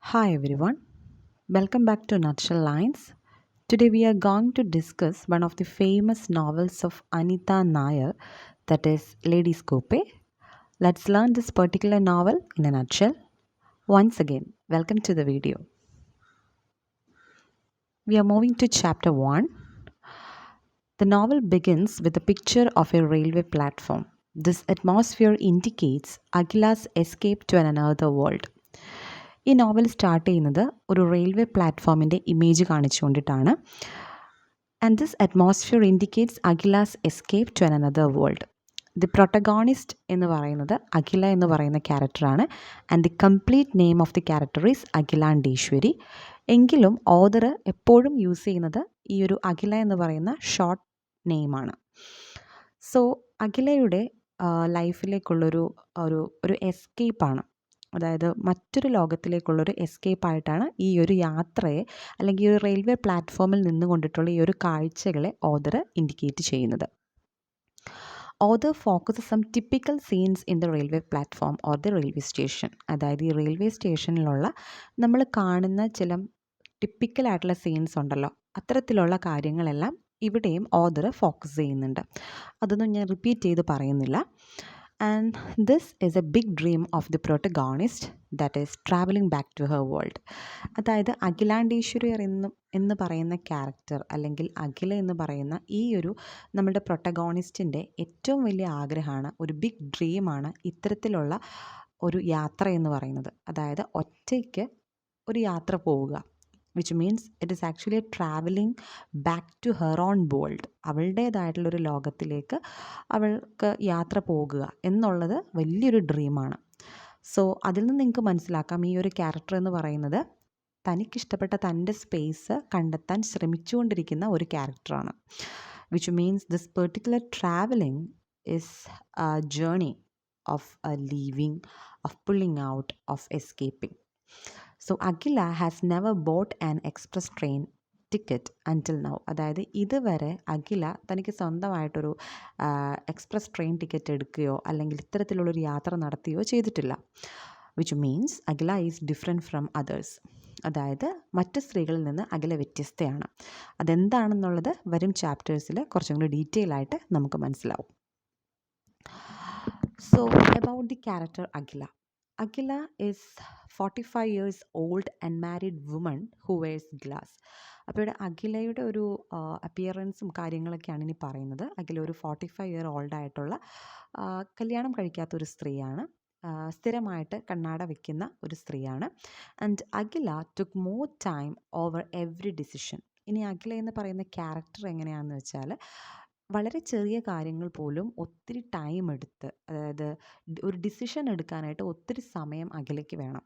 Hi everyone, welcome back to Nutshell Lines. Today we are going to discuss one of the famous novels of Anita Nair, that is Lady Scope. Let's learn this particular novel in a nutshell. Once again, welcome to the video. We are moving to chapter 1. The novel begins with a picture of a railway platform. This atmosphere indicates Agila's escape to another world. ഈ novel start ചെയ്യുന്നത് ഒരു railway പ്ലാറ്റ്ഫോമിൻ്റെ image കാണിച്ചുകൊണ്ടിട്ടാണ്. And this atmosphere indicates Akhila's escape to another world. The protagonist എന്ന് പറയുന്നത് അഖില എന്ന് പറയുന്ന ക്യാരക്ടറാണ്. And the complete name of the character is Akhilandeshwari. എങ്കിലും ഓദർ എപ്പോഴും യൂസ് ചെയ്യുന്നത് ഈ ഒരു അഖില എന്ന് പറയുന്ന ഷോർട്ട് നെയിമാണ്. സോ അഖിലയുടെ ലൈഫിലേക്കുള്ളൊരു ഒരു എസ്കേപ്പാണ്, അതായത് മറ്റൊരു ലോകത്തിലേക്കുള്ളൊരു എസ്കേപ്പായിട്ടാണ് ഈ ഒരു യാത്രയെ അല്ലെങ്കിൽ ഈ ഒരു റെയിൽവേ പ്ലാറ്റ്ഫോമിൽ നിന്നുകൊണ്ടിട്ടുള്ള ഈ ഒരു കാഴ്ചകളെ ഓദർ ഇൻഡിക്കേറ്റ് ചെയ്യുന്നത്. Author focus some typical scenes in the railway platform or the railway station. അതായത് ഈ റെയിൽവേ സ്റ്റേഷനിലുള്ള നമ്മൾ കാണുന്ന ചില ടിപ്പിക്കലായിട്ടുള്ള സീൻസ് ഉണ്ടല്ലോ, അത്തരത്തിലുള്ള കാര്യങ്ങളെല്ലാം ഇവിടെയും ഓദർ ഫോക്കസ് ചെയ്യുന്നുണ്ട്. അതൊന്നും ഞാൻ റിപ്പീറ്റ് ചെയ്ത് പറയുന്നില്ല. And this is a big dream of the protagonist, that is travelling back to her world. അതായത് അഖിലാണ്ടേശ്വരി എന്ന് പറയുന്ന ക്യാരക്ടർ അല്ലെങ്കിൽ അഖില എന്ന് പറയുന്ന ഈ ഒരു നമ്മുടെ പ്രൊട്ടഗോണിസ്റ്റിൻ്റെ ഏറ്റവും വലിയ ആഗ്രഹമാണ്, ഒരു ബിഗ് ഡ്രീമാണ് ഇത്തരത്തിലുള്ള ഒരു യാത്ര എന്ന് പറയുന്നത്. അതായത് ഒറ്റയ്ക്ക് ഒരു യാത്ര പോവുക, which means it is actually travelling back to her own world. അവളുടേതായിട്ടുള്ളൊരു ലോകത്തിലേക്ക് അവൾക്ക് യാത്ര പോകുക എന്നുള്ളത് വലിയൊരു ഡ്രീമാണ്. സോ അതിൽ നിന്ന് നിങ്ങൾക്ക് മനസ്സിലാക്കാം ഈ ഒരു ക്യാരക്ടർ എന്ന് പറയുന്നത് തനിക്കിഷ്ടപ്പെട്ട തൻ്റെ സ്പേസ് കണ്ടെത്താൻ ശ്രമിച്ചുകൊണ്ടിരിക്കുന്ന ഒരു ക്യാരക്ടറാണ്. Which means this particular travelling is a journey of leaving, of pulling out, of escaping. So Akhila has never bought an express train ticket until now. അതായത് ഇതുവരെ അഖില തനിക്ക് സ്വന്തമായിട്ടൊരു എക്സ്പ്രസ് ട്രെയിൻ ടിക്കറ്റ് എടുക്കുകയോ അല്ലെങ്കിൽ ഇത്തരത്തിലുള്ളൊരു യാത്ര നടത്തുകയോ ചെയ്തിട്ടില്ല. Which means Akhila is different from others. അതായത് മറ്റ് സ്ത്രീകളിൽ നിന്ന് അഖില വ്യത്യസ്തയാണ്. അതെന്താണെന്നുള്ളത് വരും ചാപ്റ്റേഴ്സിൽ കുറച്ചും കൂടി ഡീറ്റെയിൽ ആയിട്ട് നമുക്ക് മനസ്സിലാവും. So about the character Akhila. Akhila is 45 years old and married woman who wears glass. അപ്പോൾ ഇവിടെ അഖിലയുടെ ഒരു അപ്പിയറൻസും കാര്യങ്ങളൊക്കെയാണ് ഇനി പറയുന്നത്. അഖില ഒരു 45 ഇയർ ഓൾഡ് ആയിട്ടുള്ള കല്യാണം കഴിക്കാത്തൊരു സ്ത്രീയാണ്, സ്ഥിരമായിട്ട് കണ്ണാട വയ്ക്കുന്ന ഒരു സ്ത്രീയാണ്. And Akhila took more time over every decision. ഇനി അഖില എന്ന് പറയുന്ന ക്യാരക്ടർ എങ്ങനെയാണെന്ന് വെച്ചാൽ വളരെ ചെറിയ കാര്യങ്ങൾ പോലും ഒത്തിരി ടൈം എടുത്ത്, അതായത് ഒരു ഡിസിഷൻ എടുക്കാനായിട്ട് ഒത്തിരി സമയം അഖിലയ്ക്ക് വേണം.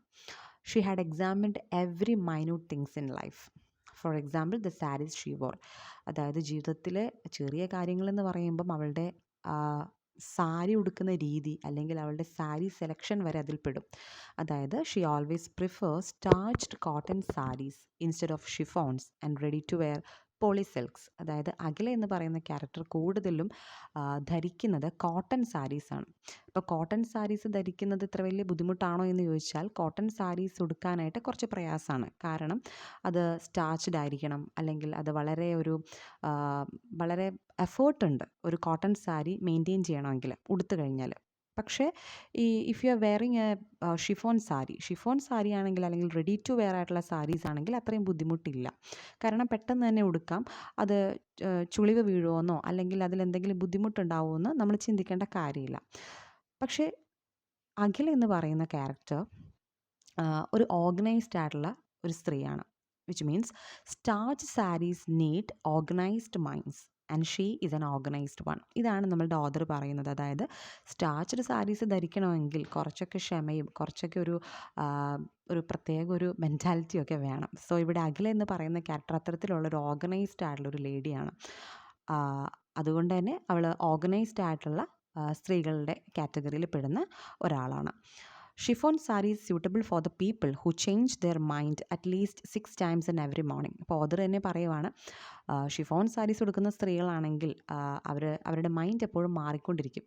She had examined every minute things in life. For example the saris she wore. അതായത് ജീവിതത്തിലെ ചെറിയ കാര്യങ്ങളെന്ന് പറയുമ്പം അവളുടെ സാരി ഉടുക്കുന്ന രീതി അല്ലെങ്കിൽ അവളുടെ സാരി സെലക്ഷൻ വരെ അതിൽ പെടും. അതായത് she always prefers starched cotton sarees instead of chiffons and ready to wear poly silks. അതായത് അഖില എന്ന് പറയുന്ന ക്യാരക്ടർ കൂടുതലും ധരിക്കുന്നത് കോട്ടൺ സാരീസാണ്. അപ്പോൾ കോട്ടൺ സാരീസ് ധരിക്കുന്നത് ഇത്ര വലിയ ബുദ്ധിമുട്ടാണോ എന്ന് ചോദിച്ചാൽ കോട്ടൺ സാരീസ് ഉടുക്കാനായിട്ട് കുറച്ച് പ്രയാസമാണ്. കാരണം അത് സ്റ്റാർച്ച്ഡ് ആയിരിക്കണം, അല്ലെങ്കിൽ അത് വളരെ എഫേർട്ടുണ്ട് ഒരു കോട്ടൺ സാരി മെയിൻറ്റെയിൻ ചെയ്യണമെങ്കിൽ ഉടുത്തു കഴിഞ്ഞാൽ. പക്ഷേ if you are wearing A chiffon sari ആണെങ്കിൽ അല്ലെങ്കിൽ റെഡി ടു വെയർ ആയിട്ടുള്ള സാരീസ് ആണെങ്കിൽ അത്രയും ബുദ്ധിമുട്ടില്ല. കാരണം പെട്ടെന്ന് തന്നെ ഉടുക്കാം. അത് ചുളിവ് വീഴുമെന്നോ അല്ലെങ്കിൽ അതിലെന്തെങ്കിലും ബുദ്ധിമുട്ടുണ്ടാവുമെന്ന് നമ്മൾ ചിന്തിക്കേണ്ട കാര്യമില്ല. പക്ഷേ അഖില എന്ന് പറയുന്ന ക്യാരക്ടർ ഒരു ഓർഗനൈസ്ഡ് ആയിട്ടുള്ള ഒരു സ്ത്രീയാണ്. Which means starch saris need organised minds and she is an organised one. ഇതാണ് നമ്മളുടെ ഓദർ പറയുന്നത്. അതായത് സ്റ്റാർച്ച്ഡ് സാരീസ് ധരിക്കണമെങ്കിൽ കുറച്ചൊക്കെ ക്ഷമയും കുറച്ചൊക്കെ ഒരു പ്രത്യേക ഒരു മെൻറ്റാലിറ്റിയൊക്കെ വേണം. സോ ഇവിടെ അഖില എന്ന് പറയുന്ന ക്യാരക്ടർ അത്തരത്തിലുള്ളൊരു ഓർഗനൈസ്ഡ് ആയിട്ടുള്ളൊരു ലേഡിയാണ്. അതുകൊണ്ട് തന്നെ അവൾ ഓർഗനൈസ്ഡ് ആയിട്ടുള്ള സ്ത്രീകളുടെ കാറ്റഗറിയിൽ പെടുന്ന ഒരാളാണ്. Chiffon saris suitable for the people who change their mind at least 6 times in every morning. അപ്പോൾ ഓദർ തന്നെ പറയുവാണ്, ഷിഫോൺ സാരീസ് ഉടുക്കുന്ന സ്ത്രീകളാണെങ്കിൽ അവരുടെ മൈൻഡ് എപ്പോഴും മാറിക്കൊണ്ടിരിക്കും.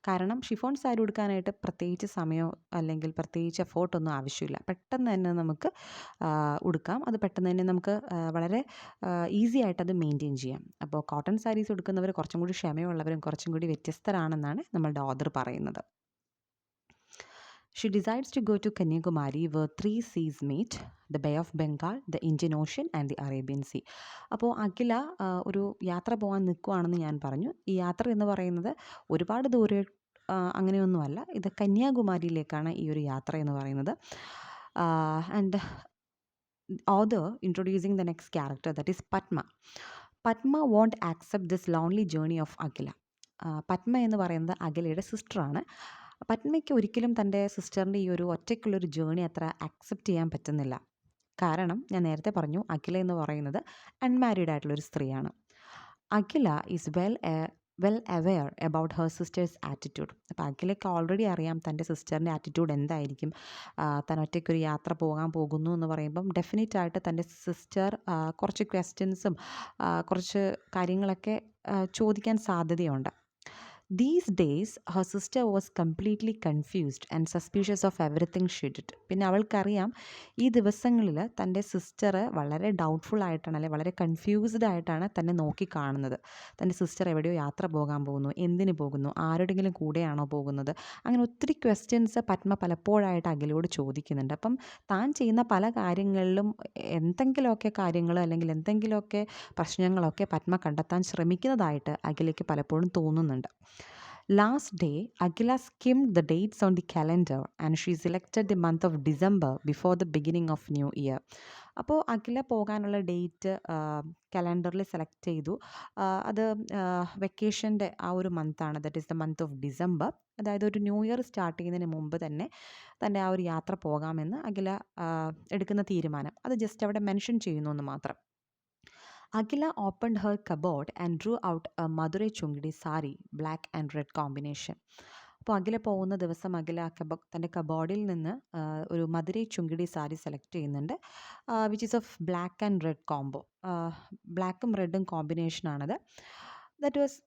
കാരണം ഷിഫോൺ സാരി ഉടുക്കാനായിട്ട് പ്രത്യേകിച്ച് സമയമോ അല്ലെങ്കിൽ പ്രത്യേകിച്ച് എഫോർട്ടൊന്നും ആവശ്യമില്ല. പെട്ടെന്ന് തന്നെ നമുക്ക് ഉടുക്കാം. അത് പെട്ടെന്ന് തന്നെ നമുക്ക് വളരെ ഈസി ആയിട്ട് അത് മെയിൻറ്റെയിൻ ചെയ്യാം. അപ്പോൾ കോട്ടൺ സാരീസ് ഉടുക്കുന്നവർ കുറച്ചും കൂടി ക്ഷമയുള്ളവരും കുറച്ചും കൂടി വ്യത്യസ്തരാണെന്നാണ് നമ്മളുടെ ഓഥർ പറയുന്നത്. She decides to go to Kanyakumari where 3 seas meet: the Bay of Bengal, the Indian Ocean and the Arabian Sea. അപ്പോൾ അഖില ഒരു യാത്ര പോകാൻ നിൽക്കുകയാണെന്ന് ഞാൻ പറഞ്ഞു. ഈ യാത്ര എന്ന് പറയുന്നത് ഒരുപാട് ദൂരെ അങ്ങനെയൊന്നുമല്ല. ഇത് കന്യാകുമാരിയിലേക്കാണ് ഈ ഒരു യാത്ര എന്ന് പറയുന്നത്. And author introducing the next character, that is Padma. Padma won't accept this lonely journey of Akhila. Padma എന്ന് പറയുന്നത് അഖിലയുടെ സിസ്റ്ററാണ്. പത്മയ്ക്ക് ഒരിക്കലും തൻ്റെ സിസ്റ്ററിൻ്റെ ഈ ഒരു ഒറ്റയ്ക്കുള്ളൊരു ജേണി അത്ര അക്സെപ്റ്റ് ചെയ്യാൻ പറ്റുന്നില്ല. കാരണം ഞാൻ നേരത്തെ പറഞ്ഞു, അഖില എന്ന് പറയുന്നത് അൺമാരീഡ് ആയിട്ടുള്ളൊരു സ്ത്രീയാണ്. Akhila is well aware about her sister's attitude. അപ്പോൾ അഖിലയ്ക്ക് ഓൾറെഡി അറിയാം തൻ്റെ സിസ്റ്ററിൻ്റെ ആറ്റിറ്റ്യൂഡ് എന്തായിരിക്കും. താൻ ഒറ്റയ്ക്കൊരു യാത്ര പോകാൻ പോകുന്നു എന്ന് പറയുമ്പം ഡെഫിനറ്റായിട്ട് തൻ്റെ സിസ്റ്റർ കുറച്ച് ക്വസ്റ്റ്യൻസും കുറച്ച് കാര്യങ്ങളൊക്കെ ചോദിക്കാൻ സാധ്യതയുണ്ട്. These days, her sister was completely confused and suspicious of everything she did. പിന്നെ അവൾക്കറിയാം ഈ ദിവസങ്ങളിൽ തൻ്റെ സിസ്റ്റർ വളരെ ഡൗട്ട്ഫുൾ ആയിട്ടാണ്, അല്ലെങ്കിൽ വളരെ കൺഫ്യൂസ്ഡ് ആയിട്ടാണ് തന്നെ നോക്കി കാണുന്നത്. തൻ്റെ സിസ്റ്റർ എവിടെയോ യാത്ര പോകാൻ പോകുന്നു, എന്തിന് പോകുന്നു, ആരുടെങ്കിലും കൂടെയാണോ പോകുന്നത്, അങ്ങനെ ഒത്തിരി ക്വസ്റ്റ്യൻസ് പത്മ പലപ്പോഴായിട്ട് അഖിലയോട് ചോദിക്കുന്നുണ്ട്. അപ്പം താൻ ചെയ്യുന്ന പല കാര്യങ്ങളിലും എന്തെങ്കിലുമൊക്കെ കാര്യങ്ങൾ അല്ലെങ്കിൽ എന്തെങ്കിലുമൊക്കെ പ്രശ്നങ്ങളൊക്കെ പത്മ കണ്ടെത്താൻ ശ്രമിക്കുന്നതായിട്ട് അഖിലയ്ക്ക് പലപ്പോഴും തോന്നുന്നുണ്ട്. Last day, Akhila skimmed the dates on the calendar and she selected the month of December before the beginning of New Year. അപ്പോൾ അഖില പോകാനുള്ള ഡേറ്റ് കലണ്ടറിൽ സെലക്ട് ചെയ്തു. അത് വെക്കേഷൻ്റെ ആ ഒരു മന്താണ്, that is the month of December. അതായത് ഒരു ന്യൂ ഇയർ സ്റ്റാർട്ട് ചെയ്യുന്നതിന് മുമ്പ് തന്നെ തൻ്റെ ആ ഒരു യാത്ര പോകാമെന്ന് അഖില എടുക്കുന്ന തീരുമാനം അത് ജസ്റ്റ് അവിടെ മെൻഷൻ ചെയ്യുന്നു എന്ന് മാത്രം. Akhila opened her cupboard and drew out a Madurai Chungidi sari, black and red combination. അപ്പോൾ അഖില പോകുന്ന ദിവസം അഖില തൻ്റെ കബോർഡിൽ നിന്ന് ഒരു മധുരൈ ചുങ്കിടി സാരി സെലക്ട് ചെയ്യുന്നുണ്ട്, which is of black and red combo. ബ്ലാക്കും റെഡും കോമ്പിനേഷനാണത്. ദറ്റ് വാസ്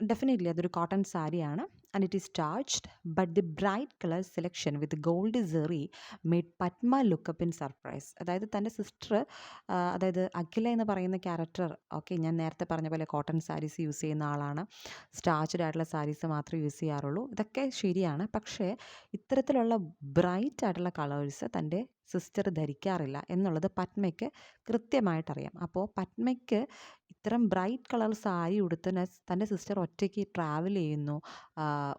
ഡെഫിനറ്റ്ലി അതൊരു കോട്ടൺ സാരിയാണ്. And it is starched, but the bright colour selection with gold zari made Padma look up in surprise. അതായത് തൻ്റെ സിസ്റ്റർ, അതായത് അഖില എന്ന് പറയുന്ന ക്യാരക്ടർ, ഓക്കെ, ഞാൻ നേരത്തെ പറഞ്ഞ പോലെ കോട്ടൺ സാരീസ് യൂസ് ചെയ്യുന്ന ആളാണ്, സ്റ്റാർച്ച്ഡ് ആയിട്ടുള്ള സാരീസ് മാത്രമേ യൂസ് ചെയ്യാറുള്ളൂ. ഇതൊക്കെ ശരിയാണ്, പക്ഷേ ഇത്തരത്തിലുള്ള ബ്രൈറ്റ് ആയിട്ടുള്ള കളേഴ്സ് തൻ്റെ സിസ്റ്റർ ധരിക്കാറില്ല എന്നുള്ളത് പത്മയ്ക്ക് കൃത്യമായിട്ടറിയാം. അപ്പോൾ പത്മയ്ക്ക് ഇത്തരം ബ്രൈറ്റ് കളർ സാരി ഉടുത്ത് തൻ്റെ സിസ്റ്റർ ഒറ്റയ്ക്ക് ട്രാവൽ ചെയ്യുന്നു,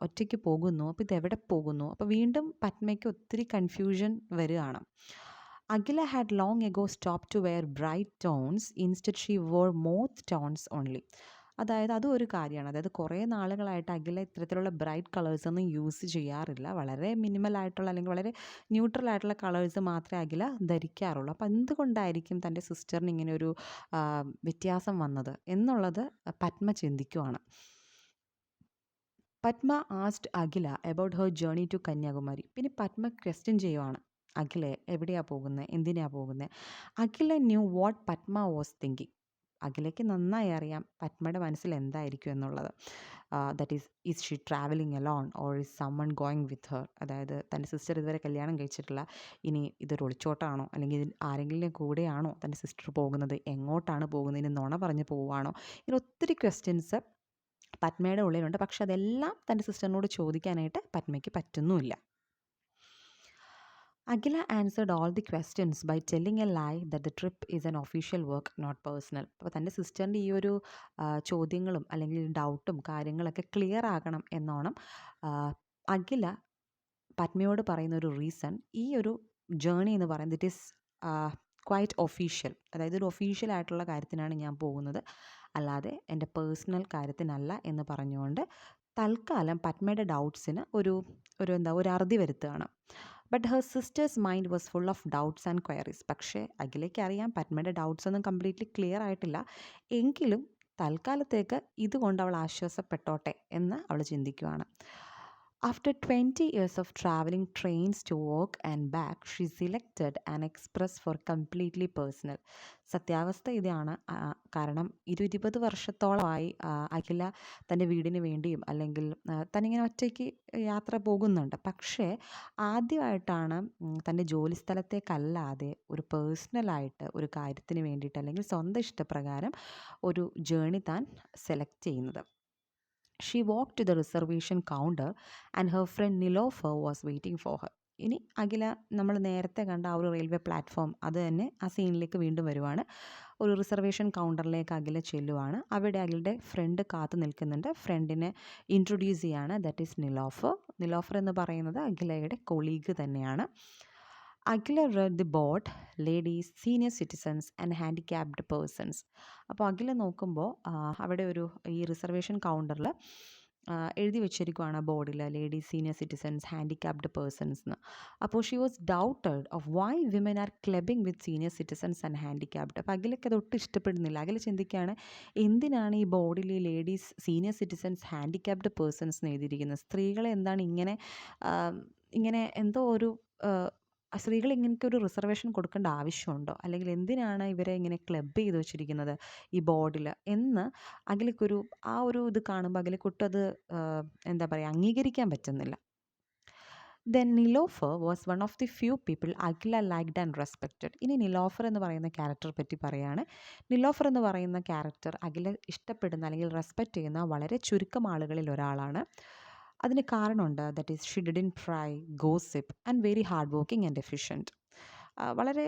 ഒറ്റയ്ക്ക് പോകുന്നു. അപ്പോൾ ഇതെവിടെ പോകുന്നു? അപ്പോൾ വീണ്ടും പത്മയ്ക്ക് ഒത്തിരി കൺഫ്യൂഷൻ വരികയാണ്. Akhila had long ago stop to wear bright tones, instead she wore moth tones only. അതായത് അതും ഒരു കാര്യമാണ്. അതായത് കുറേ നാളുകളായിട്ട് അഖില ഇത്തരത്തിലുള്ള ബ്രൈറ്റ് കളേഴ്സൊന്നും യൂസ് ചെയ്യാറില്ല. വളരെ മിനിമലായിട്ടുള്ള അല്ലെങ്കിൽ വളരെ ന്യൂട്രൽ ആയിട്ടുള്ള കളേഴ്സ് മാത്രമേ അഖില ധരിക്കാറുള്ളൂ. അപ്പോൾ എന്തുകൊണ്ടായിരിക്കും തൻ്റെ സിസ്റ്ററിന് ഇങ്ങനെ ഒരു വ്യത്യാസം വന്നത് എന്നുള്ളത് പത്മ ചിന്തിക്കുവാണ്. Padma asked Akhila about her journey to Kanyakumari. പിന്നെ പത്മ ക്വസ്റ്റ്യൻ ചെയ്യുവാണ് അഖിലെ, എവിടെയാണ് പോകുന്നത്, എന്തിനാണ് പോകുന്നത്. Akhila knew what Padma was thinking. അഖിലയ്ക്ക് നന്നായി അറിയാം പത്മയുടെ മനസ്സിൽ എന്തായിരിക്കും എന്നുള്ളത്. That is she travelling alone or is someone going with her. അതായത് തൻ്റെ സിസ്റ്റർ ഇതുവരെ കല്യാണം കഴിച്ചിട്ടില്ല, ഇനി ഇതൊരു ഒളിച്ചോട്ടാണോ അല്ലെങ്കിൽ ആരെങ്കിലും കൂടെയാണോ തൻ്റെ സിസ്റ്റർ പോകുന്നത്, എങ്ങോട്ടാണ് പോകുന്നത്, ഇനി നുണ പറഞ്ഞ് പോവുകയാണോ, ഇങ്ങനെ ഒത്തിരി ക്വസ്റ്റ്യൻസ് പത്മയുടെ ഉള്ളിലുണ്ട്. പക്ഷെ അതെല്ലാം തൻ്റെ സിസ്റ്ററിനോട് ചോദിക്കാനായിട്ട് പത്മയ്ക്ക് പറ്റുന്നുമില്ല. Akhila answered all the questions by telling a lie that the trip is an official work, not personal. അപ്പോൾ തൻ്റെ സിസ്റ്ററിൻ്റെ ഈ ഒരു ചോദ്യങ്ങളും അല്ലെങ്കിൽ ഡൗട്ടും കാര്യങ്ങളൊക്കെ ക്ലിയർ ആകണം എന്നോണം അഖില പത്മയോട് പറയുന്ന ഒരു റീസൺ, ഈ ഒരു ജേണി എന്ന് പറയുന്നത് ഇറ്റ് ഈസ് ക്വൈറ്റ് ഒഫീഷ്യൽ. അതായത് ഒരു ഒഫീഷ്യൽ ആയിട്ടുള്ള കാര്യത്തിനാണ് ഞാൻ പോകുന്നത്, അല്ലാതെ എൻ്റെ പേഴ്സണൽ കാര്യത്തിനല്ല എന്ന് പറഞ്ഞുകൊണ്ട് തൽക്കാലം പത്മയുടെ ഡൗട്ട്സിന് ഒരു അറുതി വരുത്തുകയാണ്. But her sister's mind was full of doubts and queries. പക്ഷേ അഖിലയ്ക്ക് അറിയാം പത്മയുടെ ഡൗട്ട്സ് ഒന്നും കംപ്ലീറ്റ്ലി ക്ലിയർ ആയിട്ടില്ല. എങ്കിലും തൽക്കാലത്തേക്ക് ഇതുകൊണ്ട് അവൾ ആശ്വാസപ്പെട്ടോട്ടെ എന്ന് അവൾ ചിന്തിക്കുകയാണ്. After 20 years of traveling trains to work and back, she selected an express for completely personal. സത്യാവസ്ഥ ഇതാണ്. കാരണം 20 വർഷത്തോളമായി അഖില തൻ്റെ വീടിന് വേണ്ടിയും അല്ലെങ്കിൽ തന്നിങ്ങനെ ഒറ്റയ്ക്ക് യാത്ര പോകുന്നുണ്ട്. പക്ഷേ ആദ്യമായിട്ടാണ് തൻ്റെ ജോലി സ്ഥലത്തേക്കല്ലാതെ ഒരു പേഴ്സണലായിട്ട് ഒരു കാര്യത്തിന് വേണ്ടിയിട്ട് അല്ലെങ്കിൽ സ്വന്തം ഇഷ്ടപ്രകാരം ഒരു ജേണി താൻ സെലക്ട് ചെയ്യുന്നത്. She walked to the reservation counter and her friend Nilofer was waiting for her. ഇനി അഖില നമ്മൾ നേരത്തെ കണ്ട ആ ഒരു റെയിൽവേ പ്ലാറ്റ്ഫോം അത് തന്നെ ആ സീനിലേക്ക് വീണ്ടും വരുവാണ്. ഒരു റിസർവേഷൻ കൗണ്ടറിലേക്ക് അഖില ചെല്ലുവാണ്. അവിടെ അഖിലയുടെ ഫ്രണ്ട് കാത്തു നിൽക്കുന്നുണ്ട്. ഫ്രണ്ടിനെ ഇൻട്രൊഡ്യൂസ് ചെയ്യാണ്. That is Nilofer. നിലോഫർ എന്ന് പറയുന്നത് അഖിലയുടെ കൊളീഗ് തന്നെയാണ്. Akhila read the board ladies, senior citizens and handicapped persons. അപ്പോൾ അഖില നോക്കുമ്പോൾ അവിടെ ഒരു ഈ റിസർവേഷൻ കൗണ്ടറിൽ എഴുതി വെച്ചിരിക്കുകയാണ് ബോർഡിൽ ladies, senior citizens, handicapped persons എന്ന്. അപ്പോൾ she was doubted of why women are clubbing with senior citizens and handicapped. അപ്പോൾ അഖിലയ്ക്ക് അത് ഒട്ടും ഇഷ്ടപ്പെടുന്നില്ല. അഖില ചിന്തിക്കുകയാണ്, എന്തിനാണ് ഈ ബോർഡിൽ ladies, senior citizens, handicapped persons എന്ന് എഴുതിയിരിക്കുന്നത്? സ്ത്രീകളെ എന്താണ് ഇങ്ങനെ എന്തോ ഒരു സ്ത്രീകൾ ഇങ്ങനത്തെ ഒരു റിസർവേഷൻ കൊടുക്കേണ്ട ആവശ്യമുണ്ടോ, അല്ലെങ്കിൽ എന്തിനാണ് ഇവരെ ഇങ്ങനെ ക്ലബ് ചെയ്ത് വെച്ചിരിക്കുന്നത് ഈ ബോർഡിൽ എന്ന് അഖിലയ്ക്കൊരു ആ ഒരു ഇത് കാണുമ്പോൾ അഖിലയ്ക്കൊട്ടത് എന്താ പറയുക, അംഗീകരിക്കാൻ പറ്റുന്നില്ല. Then Nilofer was one of the few people Akhila liked and respected. ഇനി നിലോഫർ എന്ന് പറയുന്ന ക്യാരക്ടർ പറ്റി പറയുകയാണ്. നിലോഫർ എന്ന് പറയുന്ന ക്യാരക്ടർ അഖില ഇഷ്ടപ്പെടുന്ന അല്ലെങ്കിൽ റെസ്പെക്റ്റ് ചെയ്യുന്ന വളരെ ചുരുക്കം ആളുകളിൽ ഒരാളാണ്. അതിന് കാരണമുണ്ട്. That is she didn't try, gossip and very hard working and efficient. വളരെ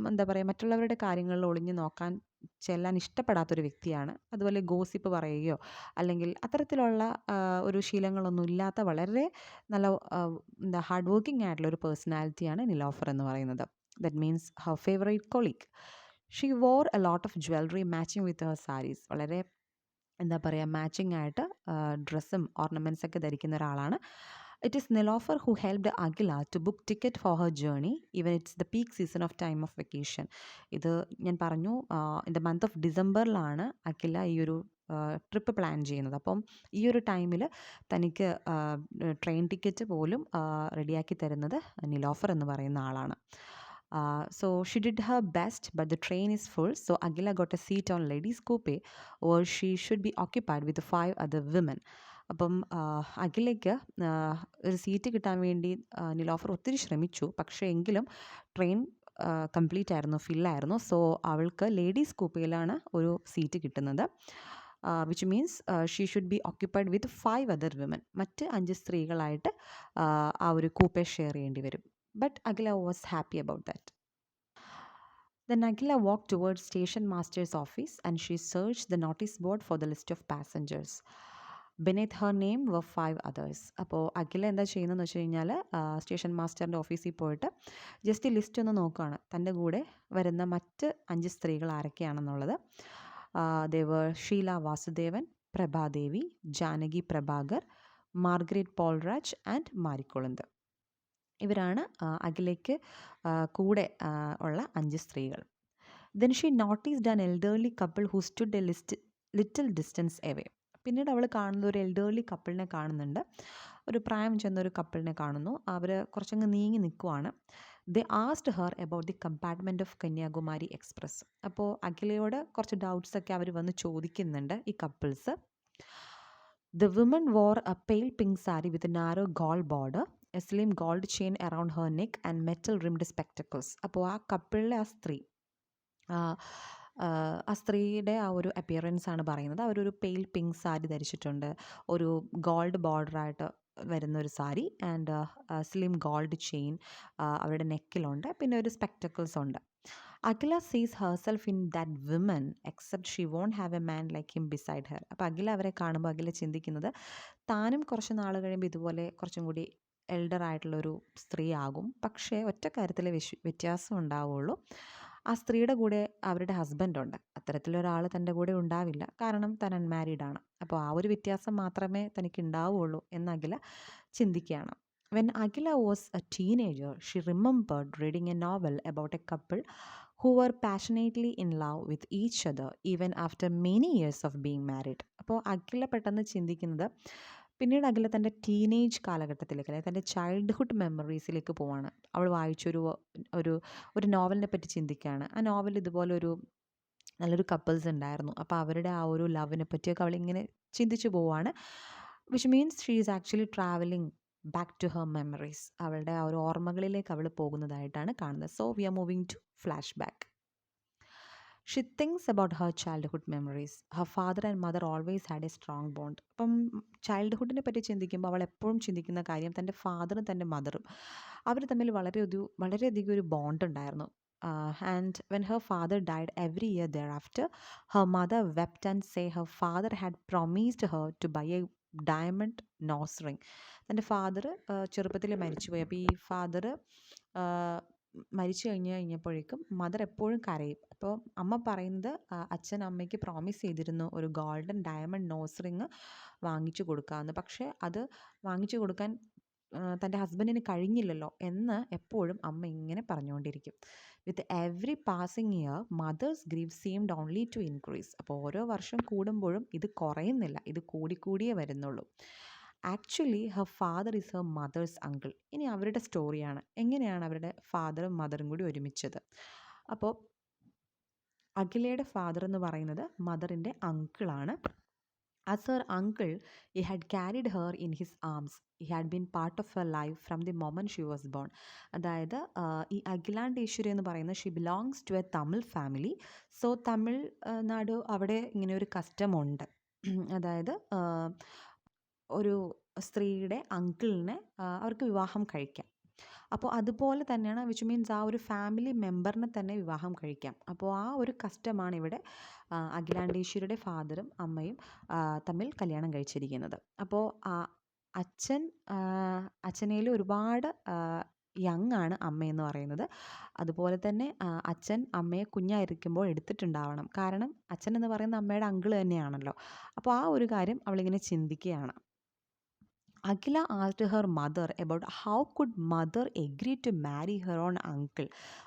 എന്താ പറയുക, മറ്റുള്ളവരുടെ കാര്യങ്ങളിൽ ഒളിഞ്ഞു നോക്കാൻ ചെല്ലാൻ ഇഷ്ടപ്പെടാത്തൊരു വ്യക്തിയാണ്. അതുപോലെ ഗോസിപ്പ് പറയുകയോ അല്ലെങ്കിൽ അത്തരത്തിലുള്ള ഒരു ശീലങ്ങളൊന്നും ഇല്ലാത്ത വളരെ നല്ല എന്താ ഹാർഡ് വർക്കിംഗ് ആയിട്ടുള്ള ഒരു പേഴ്സണാലിറ്റിയാണ് നിലോഫർ എന്ന് പറയുന്നത്. That means her favourite colleague. She wore a lot of jewellery matching with her sarees. വളരെ എന്താ പറയുക, മാച്ചിങ് ആയിട്ട് ഡ്രസ്സും ഓർണമെൻറ്റ്സ് ഒക്കെ ധരിക്കുന്ന ഒരാളാണ്. It is Nilofer who helped Akhila to book ticket for her journey even it's the peak season of time of vacation. ഇത് ഞാൻ പറഞ്ഞു, ഇൻ ദ മന്ത് ഓഫ് ഡിസംബറിലാണ് അഖില ഈ ഒരു ട്രിപ്പ് പ്ലാൻ ചെയ്യുന്നത്. അപ്പം ഈ ഒരു ടൈമിൽ തനിക്ക് ട്രെയിൻ ടിക്കറ്റ് പോലും റെഡിയാക്കി തരുന്നത് നിലോഫർ എന്ന് പറയുന്ന ആളാണ്. So she did her best, but the train is full, so Aguila got a seat on ladies coupe where she should be occupied with 5 other women. അപ്പം അഖിലയ്ക്ക് ഒരു സീറ്റ് കിട്ടാൻ വേണ്ടി നിലോഫർ ഒത്തിരി ശ്രമിച്ചു. പക്ഷേ എങ്കിലും ട്രെയിൻ കംപ്ലീറ്റ് ആയിരുന്നു, ഫില്ലായിരുന്നു. സോ അവൾക്ക് ലേഡീസ് കൂപ്പയിലാണ് ഒരു സീറ്റ് കിട്ടുന്നത്. Which means she should be occupied with 5 other women. മറ്റ് 5 സ്ത്രീകളായിട്ട് ആ ഒരു കൂപ്പെ ഷെയർ ചെയ്യേണ്ടി വരും. But Aguila was happy about that. Then Aguila walked towards station master's office and she searched the notice board for the list of passengers. Beneath her name were 5 others. അപ്പോൾ അഖില എന്താ ചെയ്യുന്നതെന്ന് വെച്ച് കഴിഞ്ഞാൽ station മാസ്റ്ററിൻ്റെ ഓഫീസിൽ പോയിട്ട് just list ഒന്ന് നോക്കുകയാണ്, തൻ്റെ കൂടെ വരുന്ന മറ്റ് 5 സ്ത്രീകൾ ആരൊക്കെയാണെന്നുള്ളത്. They were Sheela Vasudevan, Prabhadevi, Janaki Prabhakar, Margaret Paulraj and Marikolunthu. ഇവരാണ് അഖിലയ്ക്ക് കൂടെ ഉള്ള 5 സ്ത്രീകൾ. Then she noticed an elderly couple who stood a little distance away. പിന്നീട് അവൾ കാണുന്ന ഒരു എൽഡർലി കപ്പിളിനെ കാണുന്നുണ്ട്. ഒരു പ്രായം ചെന്നൊരു കപ്പിളിനെ കാണുന്നു. അവർ കുറച്ചങ്ങ് നീങ്ങി നിൽക്കുവാണ്. They asked her about the compartment of Kanyakumari express. അപ്പോൾ അഖിലയോട് കുറച്ച് ഡൗട്ട്സൊക്കെ അവർ വന്ന് ചോദിക്കുന്നുണ്ട് ഈ couples. The woman wore a pale pink saree with a narrow gold border, a slim gold chain around her neck and metal rimmed spectacles. അപ്പോൾ ആ കപ്പിളിലെ ആ സ്ത്രീയുടെ ആ ഒരു അപ്പിയറൻസ് ആണ് പറയുന്നത്. അവരൊരു പെയിൽ പിങ്ക് സാരി ധരിച്ചിട്ടുണ്ട്, ഒരു ഗോൾഡ് ബോർഡറായിട്ട് വരുന്ന ഒരു sari and slim gold chain അവരുടെ നെക്കിലുണ്ട്, പിന്നെ ഒരു സ്പെക്ടക്കിൾസ് ഉണ്ട്. Akhila sees herself in that women except she won't have a man like him beside her. അപ്പോൾ അഖില അവരെ കാണുമ്പോൾ അഖില ചിന്തിക്കുന്നത് താനും കുറച്ച് നാൾ കഴിയുമ്പോൾ ഇതുപോലെ കുറച്ചും കൂടി എൽഡർ ആയിട്ടുള്ളൊരു സ്ത്രീ ആകും. പക്ഷേ ഒറ്റ കാര്യത്തിൽ വ്യത്യാസം ഉണ്ടാവുള്ളൂ, ആ സ്ത്രീയുടെ കൂടെ അവരുടെ ഹസ്ബൻഡുണ്ട്. അത്തരത്തിലൊരാൾ തൻ്റെ കൂടെ ഉണ്ടാവില്ല, കാരണം താൻ അൺമാരീഡ് ആണ്. അപ്പോൾ ആ ഒരു വ്യത്യാസം മാത്രമേ തനിക്ക് ഉണ്ടാവുള്ളൂ എന്ന് അഖില ചിന്തിക്കുകയാണ്. When Aguila was a teenager, she remembered reading a novel about a couple who were passionately in love with each other even after many years of being married. അപ്പോൾ അഖില പെട്ടെന്ന് ചിന്തിക്കുന്നത്, പിന്നീട് അഖില തൻ്റെ ടീനേജ് കാലഘട്ടത്തിലേക്ക്, അതായത് തൻ്റെ ചൈൽഡ്ഹുഡ് മെമ്മറീസിലേക്ക് പോവാണ്. അവൾ വായിച്ചൊരു ഒരു ഒരു നോവലിനെ പറ്റി ചിന്തിക്കുകയാണ്. ആ നോവൽ ഇതുപോലെ നല്ലൊരു കപ്പിൾസ് ഉണ്ടായിരുന്നു. അപ്പോൾ അവരുടെ ആ ഒരു ലവിനെ പറ്റിയൊക്കെ അവളിങ്ങനെ ചിന്തിച്ചു പോവാണ്. Which means she is actually travelling back to her memories. അവളുടെ ആ ഒരു ഓർമ്മകളിലേക്ക് അവൾ പോകുന്നതായിട്ടാണ് കാണുന്നത്. So we are moving to flash back. She thinks about her childhood memories. Her father and mother always had a strong bond. അപ്പം ചൈൽഡ്ഹുഡിനെ പറ്റി ചിന്തിക്കുമ്പോൾ അവൾ എപ്പോഴും ചിന്തിക്കുന്ന കാര്യം തൻ്റെ ഫാദറും തൻ്റെ മദറും അവർ തമ്മിൽ വളരെയധികം ഒരു ബോണ്ട് ഉണ്ടായിരുന്നു. And when her father died every year thereafter, her mother wept and say her father had promised her to buy a diamond nose ring. തൻ്റെ ഫാദർ ചെറുപ്പത്തിൽ മരിച്ചുപോയി. അപ്പോൾ ഈ ഫാദർ മരിച്ചു കഴിഞ്ഞപ്പോഴേക്കും മദർ എപ്പോഴും കരയും. അപ്പോൾ അമ്മ പറയുന്നത് അച്ഛൻ അമ്മയ്ക്ക് പ്രോമിസ് ചെയ്തിരുന്നു ഒരു ഗോൾഡൻ ഡയമണ്ട് നോസ് റിങ് വാങ്ങിച്ചു കൊടുക്കാമെന്ന്. പക്ഷേ അത് വാങ്ങിച്ചു കൊടുക്കാൻ തൻ്റെ ഹസ്ബൻഡിന് കഴിഞ്ഞില്ലല്ലോ എന്ന് എപ്പോഴും അമ്മ ഇങ്ങനെ പറഞ്ഞുകൊണ്ടിരിക്കും. With every passing year mother's grief seemed only to increase. അപ്പോൾ ഓരോ വർഷം കൂടുമ്പോഴും ഇത് കുറയുന്നില്ല, ഇത് കൂടിക്കൂടിയേ വരുന്നുള്ളൂ. Actually her father is her mother's uncle. ഇനി അവരുടെ സ്റ്റോറിയാണ്, എങ്ങനെയാണ് അവരുടെ ഫാദറും മദറും കൂടി ഒരുമിച്ചത്. അപ്പോൾ അഖിലയുടെ ഫാദർ എന്ന് പറയുന്നത് മദറിൻ്റെ അങ്കിളാണ്. As her uncle, he had carried her in his arms. He had been part of her life from the moment she was born. അതായത് ഈ അഖിലാണ്ടേശ്വരി എന്ന് പറയുന്നത് she belongs to a Tamil family. So Tamil Nadu അവിടെ ഇങ്ങനെ ഒരു കസ്റ്റമുണ്ട്. അതായത് ഒരു സ്ത്രീയുടെ അങ്കിളിനെ അവർക്ക് വിവാഹം കഴിക്കാം. അപ്പോൾ അതുപോലെ തന്നെയാണ്, വിച്ച് മീൻസ് ആ ഒരു ഫാമിലി മെമ്പറിനെ തന്നെ വിവാഹം കഴിക്കാം. അപ്പോൾ ആ ഒരു കസ്റ്റമാണ് ഇവിടെ അഖിലാണ്ടേശ്വരിയുടെ ഫാദറും അമ്മയും തമ്മിൽ കല്യാണം കഴിച്ചിരിക്കുന്നത്. അപ്പോൾ അച്ഛനേൽ ഒരുപാട് യങ് ആണ് അമ്മയെന്ന് പറയുന്നത്. അതുപോലെ തന്നെ അച്ഛൻ അമ്മയെ കുഞ്ഞായിരിക്കുമ്പോൾ എടുത്തിട്ടുണ്ടാവണം. കാരണം അച്ഛൻ എന്ന് പറയുന്നത് അമ്മയുടെ അങ്കിൾ തന്നെയാണല്ലോ. അപ്പോൾ ആ ഒരു കാര്യം അവളിങ്ങനെ ചിന്തിക്കുകയാണ്. Akhila asked her mother about how could mother agree to marry her own uncle.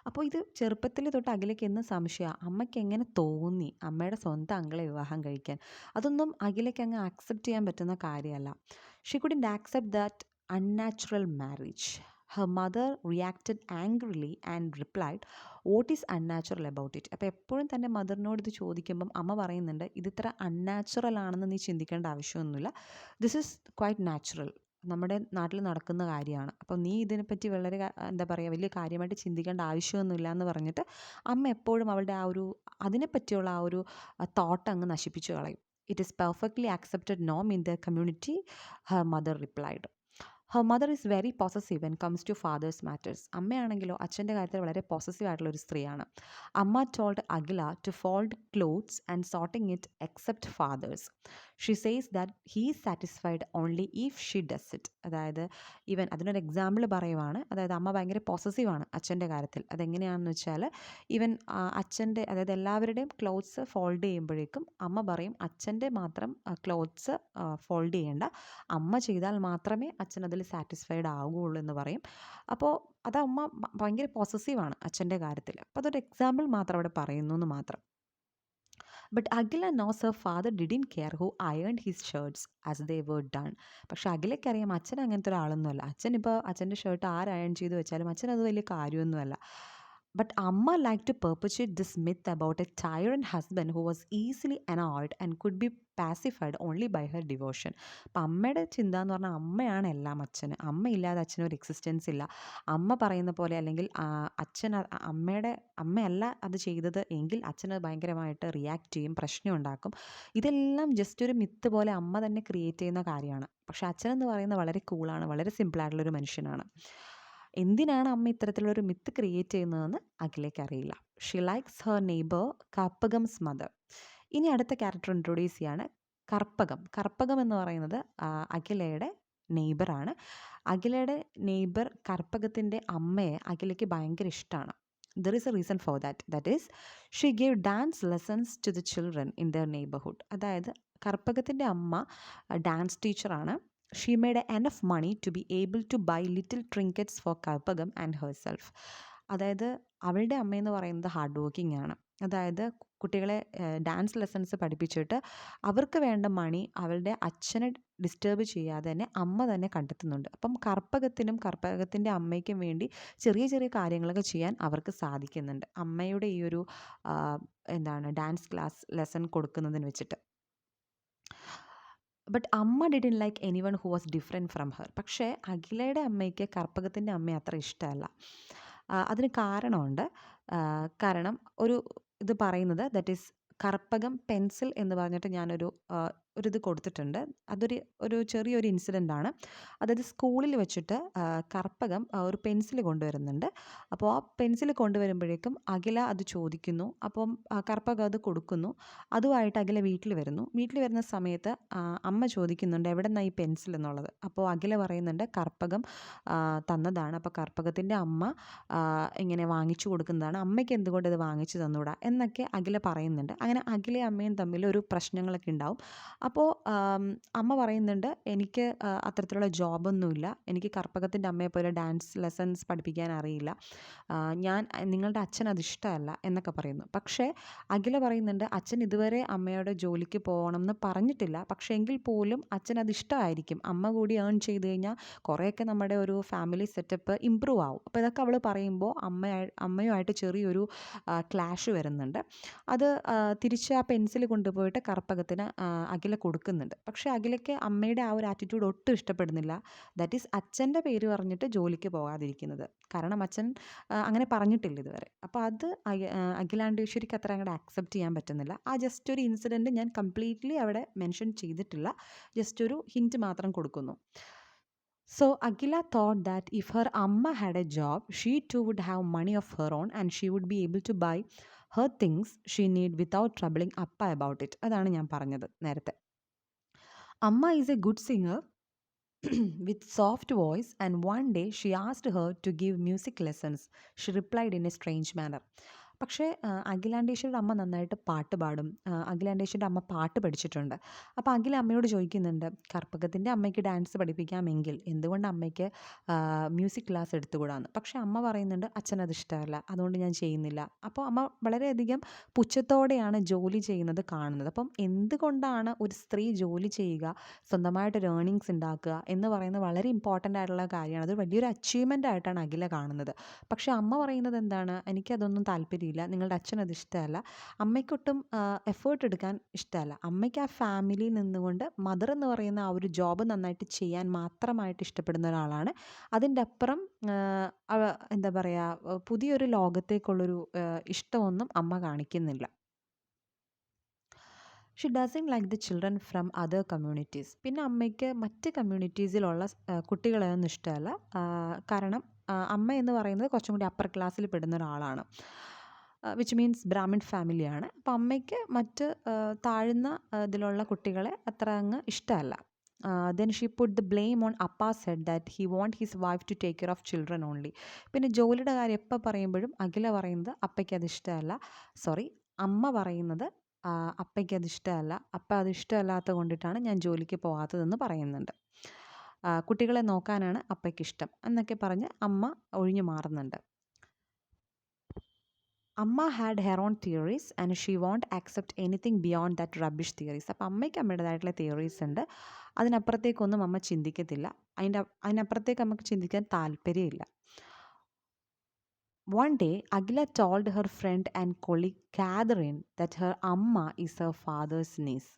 അപ്പോൾ ഇത് ചെറുപ്പത്തിൽ തൊട്ട് അഖിലയ്ക്ക് എന്ന് സംശയമാണ്, അമ്മയ്ക്ക് എങ്ങനെ തോന്നി അമ്മയുടെ സ്വന്തം അങ്കിളെ വിവാഹം കഴിക്കാൻ. അതൊന്നും അഖിലയ്ക്ക് അങ്ങ് ആക്സെപ്റ്റ് ചെയ്യാൻ പറ്റുന്ന കാര്യമല്ല. She couldn't accept that unnatural marriage. Her mother reacted angrily and replied what is unnatural about it. അപ്പോൾ എപ്പോഴും തൻ്റെ മദറിനോട് ഇത് ചോദിക്കുമ്പം അമ്മ പറയുന്നുണ്ട്, ഇതിത്ര അൺനാച്ചുറൽ ആണെന്ന് നീ ചിന്തിക്കേണ്ട ആവശ്യമൊന്നുമില്ല, ദിസ് ഈസ് ക്വൈറ്റ് നാച്ചുറൽ, നമ്മുടെ നാട്ടിൽ നടക്കുന്ന കാര്യമാണ്. അപ്പം നീ ഇതിനെപ്പറ്റി വളരെ എന്താ പറയുക വലിയ കാര്യമായിട്ട് ചിന്തിക്കേണ്ട ആവശ്യമൊന്നുമില്ല എന്ന് പറഞ്ഞിട്ട് അമ്മ എപ്പോഴും അവളുടെ ആ ഒരു അതിനെപ്പറ്റിയുള്ള ആ ഒരു തോട്ട് അങ്ങ് നശിപ്പിച്ചു കളയും. ഇറ്റ് ഈസ് പെർഫെക്റ്റ്ലി ആക്സെപ്റ്റഡ് നോം in the community, her mother replied. Her mother is very possessive when comes to father's matters. അമ്മയാണെങ്കിലോ അച്ഛൻ്റെ കാര്യത്തിൽ വളരെ പോസസീവ് ആയിട്ടുള്ള ഒരു സ്ത്രീയാണ്. അമ്മ told Akhila to fold clothes and sorting it except father's. She says that he is satisfied only if she does it. അതായത് even അതിനൊരു എക്സാമ്പിൾ പറയുവാണ്. അതായത് അമ്മ ഭയങ്കര പോസസീവാണ് അച്ഛൻ്റെ കാര്യത്തിൽ. അതെങ്ങനെയാണെന്ന് വെച്ചാൽ ഈവൻ അച്ഛൻ്റെ അതായത് എല്ലാവരുടെയും ക്ലോത്ത്സ് ഫോൾഡ് ചെയ്യുമ്പോഴേക്കും അമ്മ പറയും അച്ഛൻ്റെ മാത്രം ക്ലോത്ത്സ് ഫോൾഡ് ചെയ്യേണ്ട, അമ്മ ചെയ്താൽ മാത്രമേ അച്ഛൻ അതിൽ സാറ്റിസ്ഫൈഡ് ആവുകയുള്ളൂ എന്ന് പറയും. അപ്പോൾ അത് അമ്മ ഭയങ്കര പോസസീവാണ് അച്ഛൻ്റെ കാര്യത്തിൽ. അപ്പോൾ അതൊരു എക്സാമ്പിൾ മാത്രം അവിടെ പറയുന്നു എന്ന് മാത്രം. But Akhila knows her father didn't care who ironed his shirts as they were done. പക്ഷേ അഖിലയ്ക്കറിയാം അച്ഛൻ അങ്ങനത്തെ ഒരാളൊന്നുമല്ല. ഇപ്പോൾ അച്ഛൻ്റെ ഷർട്ട് ആര് അയൺ ചെയ്ത് വെച്ചാലും അച്ഛനത് വലിയ കാര്യമൊന്നുമല്ല. But Amma liked to perpetuate this myth about a tyrant husband who was easily annoyed and could be pacified only by her devotion. അപ്പം അമ്മയുടെ ചിന്ത എന്ന് പറഞ്ഞാൽ അമ്മയാണ് എല്ലാം അച്ഛന്. അമ്മയില്ലാതെ അച്ഛനൊരു എക്സിസ്റ്റൻസ് ഇല്ല. അമ്മ പറയുന്ന പോലെ അല്ലെങ്കിൽ അച്ഛൻ അമ്മയല്ല അത് ചെയ്തത് എങ്കിൽ അച്ഛന് ഭയങ്കരമായിട്ട് റിയാക്ട് ചെയ്യും, പ്രശ്നം ഉണ്ടാക്കും. ഇതെല്ലാം ജസ്റ്റ് ഒരു മിത്ത് പോലെ അമ്മ തന്നെ ക്രിയേറ്റ് ചെയ്യുന്ന കാര്യമാണ്. പക്ഷേ അച്ഛനെന്ന് പറയുന്നത് വളരെ കൂളാണ്, വളരെ സിമ്പിളായിട്ടുള്ളൊരു മനുഷ്യനാണ്. എന്തിനാണ് അമ്മ ഇത്തരത്തിലുള്ളൊരു മിത്ത് ക്രിയേറ്റ് ചെയ്യുന്നതെന്ന് അഖിലയ്ക്ക് അറിയില്ല. She likes her neighbour Karpakam's mother. ഇനി അടുത്ത ക്യാരക്ടർ ഇൻട്രൊഡ്യൂസ് ചെയ്യാണ് കർപ്പകം. കർപ്പകം എന്ന് പറയുന്നത് അഖിലയുടെ നെയ്ബറാണ്. അഖിലയുടെ നെയ്ബർ കർപ്പകത്തിൻ്റെ അമ്മയെ അഖിലയ്ക്ക് ഭയങ്കര ഇഷ്ടമാണ്. There is a reason for that. That is she gave dance lessons to the children in their neighbourhood. അതായത് കർപ്പകത്തിൻ്റെ അമ്മ ഡാൻസ് ടീച്ചറാണ്. She made enough money to be able to buy little trinkets for Karpagam and herself. അതായത് അവളുടെ അമ്മയെന്ന് പറയുന്നത് hard working ആണ്. അതായത് കുട്ടികളെ ഡാൻസ് ലെസൺസ് പഠിപ്പിച്ചിട്ട് അവർക്ക് വേണ്ട മണി അവരുടെ അച്ഛനെ ഡിസ്റ്റർബ് ചെയ്യാതെ തന്നെ അമ്മ തന്നെ കണ്ടെത്തുന്നുണ്ട്. അപ്പം കർപ്പകത്തിനും കർപ്പകത്തിൻ്റെ അമ്മയ്ക്കും വേണ്ടി ചെറിയ ചെറിയ കാര്യങ്ങളൊക്കെ ചെയ്യാൻ അവർക്ക് സാധിക്കുന്നുണ്ട്, അമ്മയുടെ ഈ ഒരു ഡാൻസ് ക്ലാസ് ലെസൺ കൊടുക്കുന്നതിന് വെച്ചിട്ട്. ബട്ട് അമ്മ didn't like anyone who was different from her. പക്ഷേ അഖിലയുടെ അമ്മയ്ക്ക് കർപ്പകത്തിൻ്റെ അമ്മയെ അത്ര ഇഷ്ടമല്ല. അതിന് കാരണമുണ്ട്. കാരണം ഇത് പറയുന്നത് ദറ്റ് ഈസ് കർപ്പകം പെൻസിൽ എന്ന് പറഞ്ഞിട്ട് ഞാനൊരു ഒരിത് കൊടുത്തിട്ടുണ്ട്. ഒരു ചെറിയൊരു ഇൻസിഡൻ്റാണ്. അതായത് സ്കൂളിൽ വെച്ചിട്ട് കർപ്പകം ഒരു പെൻസിൽ കൊണ്ടുവരുന്നുണ്ട്. അപ്പോൾ ആ പെൻസിൽ കൊണ്ടുവരുമ്പോഴേക്കും അഖില അത് ചോദിക്കുന്നു. അപ്പം കർപ്പകം അത് കൊടുക്കുന്നു. അതുമായിട്ട് അഖില വീട്ടിൽ വരുന്നു. വീട്ടിൽ വരുന്ന സമയത്ത് അമ്മ ചോദിക്കുന്നുണ്ട് എവിടെ നിന്നാണ് ഈ പെൻസിൽ എന്നുള്ളത്. അപ്പോൾ അഖില പറയുന്നുണ്ട് കർപ്പകം തന്നതാണ്. അപ്പോൾ കർപ്പകത്തിൻ്റെ അമ്മ ഇങ്ങനെ വാങ്ങിച്ചു കൊടുക്കുന്നതാണ്, അമ്മയ്ക്ക് എന്തുകൊണ്ട് ഇത് വാങ്ങിച്ചു തന്നൂടാ എന്നൊക്കെ അഖില പറയുന്നുണ്ട്. അങ്ങനെ അഖിലയും അമ്മയും തമ്മിൽ ഒരു പ്രശ്നങ്ങളൊക്കെ ഉണ്ടാവും. അപ്പോൾ അമ്മ പറയുന്നുണ്ട് എനിക്ക് അത്തരത്തിലുള്ള ജോബൊന്നുമില്ല, എനിക്ക് കർപ്പകത്തിൻ്റെ അമ്മയെ പോലെ ഡാൻസ് ലെസൺസ് പഠിപ്പിക്കാൻ അറിയില്ല, നിങ്ങളുടെ അച്ഛൻ അത് ഇഷ്ടമല്ല എന്നൊക്കെ പറയുന്നു. പക്ഷേ അഖില പറയുന്നുണ്ട് അച്ഛൻ ഇതുവരെ അമ്മയോട് ജോലിക്ക് പോകണം എന്ന് പറഞ്ഞിട്ടില്ല, പക്ഷേ എങ്കിൽ പോലും അച്ഛൻ അത് ഇഷ്ടമായിരിക്കും, അമ്മ കൂടി ഏൺ ചെയ്ത് കഴിഞ്ഞാൽ കുറേയൊക്കെ നമ്മുടെ ഒരു ഫാമിലി സെറ്റപ്പ് ഇമ്പ്രൂവ് ആവും. അപ്പോൾ ഇതൊക്കെ അവൾ പറയുമ്പോൾ അമ്മയുമായിട്ട് ചെറിയൊരു ക്ലാഷ് വരുന്നുണ്ട്. അത് തിരിച്ച് ആ പെൻസിൽ കൊണ്ടുപോയിട്ട് കർപ്പകത്തിന് അഖില കൊടുക്കുന്നുണ്ട്. പക്ഷേ അഖിലയ്ക്ക് അമ്മയുടെ ആ ഒരു ആറ്റിറ്റ്യൂഡ് ഒട്ടും ഇഷ്ടപ്പെടുന്നില്ല. ദാറ്റ് ഈസ് അച്ഛൻ്റെ പേര് പറഞ്ഞിട്ട് ജോലിക്ക് പോകാതിരിക്കുന്നത്. കാരണം അച്ഛൻ അങ്ങനെ പറഞ്ഞിട്ടില്ല ഇതുവരെ. അപ്പോൾ അത് അഖിലാണ്ടേശ്വരിക്ക് അത്ര അങ്ങോട്ട് ആക്സെപ്റ്റ് ചെയ്യാൻ പറ്റുന്നില്ല. ആ ജസ്റ്റ് ഒരു ഇൻസിഡൻറ്റ് ഞാൻ കംപ്ലീറ്റ്ലി അവിടെ മെൻഷൻ ചെയ്തിട്ടില്ല, ജസ്റ്റ് ഒരു ഹിൻറ്റ് മാത്രം കൊടുക്കുന്നു. So Akhila thought that if her amma had a job, she too would have money of her own and she would be able to buy her things she need without troubling Appa about it. അതാണ് ഞാൻ പറഞ്ഞത് നേരത്തെ. Amma is a good singer with soft voice, and one day she asked her to give music lessons. She replied in a strange manner. പക്ഷേ അഖിലാണ്ടേശ്വരിയുടെ അമ്മ നന്നായിട്ട് പാട്ട് പാടും. അഖിലാണ്ടേശ്വരിയുടെ അമ്മ പാട്ട് പഠിച്ചിട്ടുണ്ട്. അപ്പോൾ അഖില അമ്മയോട് ചോദിക്കുന്നുണ്ട് കർപ്പകത്തിൻ്റെ അമ്മയ്ക്ക് ഡാൻസ് പഠിപ്പിക്കാമെങ്കിൽ എന്തുകൊണ്ട് അമ്മയ്ക്ക് മ്യൂസിക് ക്ലാസ് എടുത്തുകൂടാന്ന്. പക്ഷേ അമ്മ പറയുന്നുണ്ട് അച്ഛനത് ഇഷ്ടമല്ല, അതുകൊണ്ട് ഞാൻ ചെയ്യുന്നില്ല. അപ്പോൾ അമ്മ വളരെയധികം പുച്ഛത്തോടെയാണ് ജോലി ചെയ്യുന്നത് കാണുന്നത്. അപ്പം എന്തുകൊണ്ടാണ് ഒരു സ്ത്രീ ജോലി ചെയ്യുക, സ്വന്തമായിട്ടൊരു ഏർണിങ്സ് ഉണ്ടാക്കുക എന്ന് പറയുന്നത് വളരെ ഇമ്പോർട്ടൻ്റ് ആയിട്ടുള്ള കാര്യമാണ്. അത് വലിയൊരു അച്ചീവ്മെൻ്റ് ആയിട്ടാണ് അഖില കാണുന്നത്. പക്ഷേ അമ്മ പറയുന്നത് എന്താണ്, എനിക്കതൊന്നും താല്പര്യമില്ല, നിങ്ങളുടെ അച്ഛനത് ഇഷ്ടമല്ല, അമ്മയ്ക്കൊട്ടും എഫേർട്ട് എടുക്കാൻ ഇഷ്ടമല്ല, അമ്മയ്ക്ക് ആ ഫാമിലിയിൽ നിന്നുകൊണ്ട് മദർ എന്ന് പറയുന്ന ആ ഒരു ജോബ് നന്നായിട്ട് ചെയ്യാൻ മാത്രമായിട്ട് ഇഷ്ടപ്പെടുന്ന ഒരാളാണ്. അതിൻ്റെ അപ്പുറം എന്താ പറയുക, പുതിയൊരു ലോകത്തേക്കുള്ളൊരു ഇഷ്ടമൊന്നും അമ്മ കാണിക്കുന്നില്ല. She doesn't like the children from other communities. പിന്നെ അമ്മയ്ക്ക് മറ്റ് കമ്മ്യൂണിറ്റീസിലുള്ള കുട്ടികളെയൊന്നും ഇഷ്ടമല്ല. കാരണം അമ്മ എന്ന് പറയുന്നത് കുറച്ചും കൂടി അപ്പർ ക്ലാസ്സിൽ പെടുന്ന ഒരാളാണ്, വിച്ച് മീൻസ് ബ്രാഹ്മിൺ ഫാമിലിയാണ്. അപ്പം അമ്മയ്ക്ക് മറ്റ് താഴ്ന്ന ഇതിലുള്ള കുട്ടികളെ അത്ര അങ്ങ് ഇഷ്ടമല്ല. Then she put the blame on appa's head that he won't his wife to take care of children only. പിന്നെ ജോലിയുടെ കാര്യം എപ്പോൾ പറയുമ്പോഴും അഖില പറയുന്നത് അപ്പയ്ക്ക് അത് ഇഷ്ടമല്ല, അമ്മ പറയുന്നത് അപ്പയ്ക്ക് അത് ഇഷ്ടമല്ല, അപ്പ അത് ഇഷ്ടമല്ലാത്തത് കൊണ്ടിട്ടാണ് ഞാൻ ജോലിക്ക് പോകാത്തതെന്ന് പറയുന്നുണ്ട്. കുട്ടികളെ നോക്കാനാണ് അപ്പയ്ക്കിഷ്ടം എന്നൊക്കെ പറഞ്ഞ് അമ്മ ഒഴിഞ്ഞു മാറുന്നുണ്ട്. അമ്മ had her own theories and she won't accept anything beyond that rubbish theories. അപ്പോൾ അമ്മയ്ക്ക് അമ്മയുടേതായിട്ടുള്ള തിയറീസ് ഉണ്ട്, അതിനപ്പുറത്തേക്കൊന്നും അമ്മ ചിന്തിക്കത്തില്ല, അതിനപ്പുറത്തേക്ക് നമുക്ക് ചിന്തിക്കാൻ താല്പര്യമില്ല. One day, Akhila told her friend and colleague Catherine that her amma is her father's niece.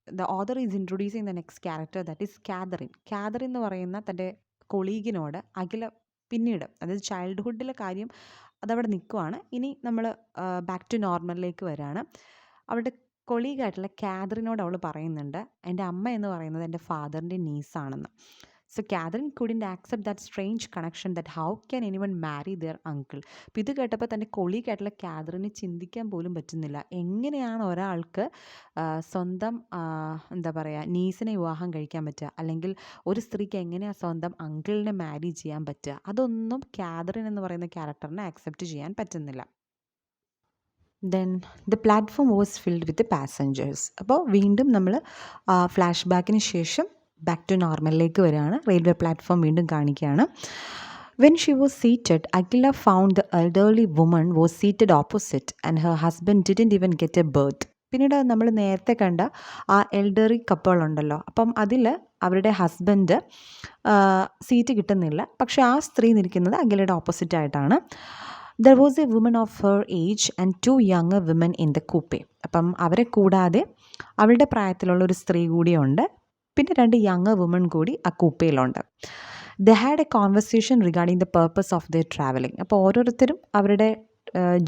The author is introducing the next character, that is Catherine. Catherine എന്ന് പറയുന്ന തൻ്റെ കൊളീഗിനോട് അഖില പിന്നീട്, അതായത് ചൈൽഡ്ഹുഡിലെ കാര്യം അതവിടെ നിൽക്കുവാണ്. ഇനി നമ്മൾ ബാക്ക് ടു നോർമലിലേക്ക് വരികയാണ്. അവളുടെ കൊളീഗായിട്ടുള്ള കാതറിനോട് അവൾ പറയുന്നുണ്ട് എൻ്റെ അമ്മ എന്ന് പറയുന്നത് എൻ്റെ ഫാദറിൻ്റെ നീസാണെന്ന്. So Catherine couldn't accept that strange connection, that how can anyone marry their uncle. അപ്പോൾ ഇത് കേട്ടപ്പോൾ തൻ്റെ കൊളീഗായിട്ടുള്ള കാതറിന് ചിന്തിക്കാൻ പോലും പറ്റുന്നില്ല, എങ്ങനെയാണ് ഒരാൾക്ക് സ്വന്തം എന്താ പറയുക നീസിനെ വിവാഹം കഴിക്കാൻ പറ്റുക, അല്ലെങ്കിൽ ഒരു സ്ത്രീക്ക് എങ്ങനെയാണ് സ്വന്തം അങ്കിളിനെ മാരി ചെയ്യാൻ പറ്റുക. അതൊന്നും കാതറിൻ എന്ന് പറയുന്ന ക്യാരക്ടറിനെ ആക്സെപ്റ്റ് ചെയ്യാൻ പറ്റുന്നില്ല. Then the platform was filled with passengers. അപ്പോൾ വീണ്ടും നമ്മൾ ഫ്ലാഷ് ബാക്കിന് ശേഷം ബാക്ക് ടു നോർമലിലേക്ക് വരികയാണ്. റെയിൽവേ പ്ലാറ്റ്ഫോം വീണ്ടും കാണിക്കുകയാണ്. When she was seated, Aguila found the elderly woman was seated opposite and her husband didn't even get a berth. പിന്നീട് നമ്മൾ നേരത്തെ കണ്ട ആ എൽഡറി കപ്പിൾ ഉണ്ടല്ലോ, അപ്പം അതിൽ അവരുടെ ഹസ്ബൻഡ് സീറ്റ് കിട്ടുന്നില്ല. പക്ഷേ ആ സ്ത്രീ നിൽക്കുന്നത് അഖിലയുടെ ഓപ്പോസിറ്റ് ആയിട്ടാണ്. There was a woman of her age and 2 younger women in the coupe. അപ്പം അവരെ കൂടാതെ അവളുടെ പ്രായത്തിലുള്ള ഒരു സ്ത്രീ കൂടിയുണ്ട്. പിന്നെ 2 യങ്ങർ വുമൺ കൂടി ആ കൂപ്പയിലുണ്ട്. They had a conversation regarding the purpose of the travelling. അപ്പോൾ ഓരോരുത്തരും അവരുടെ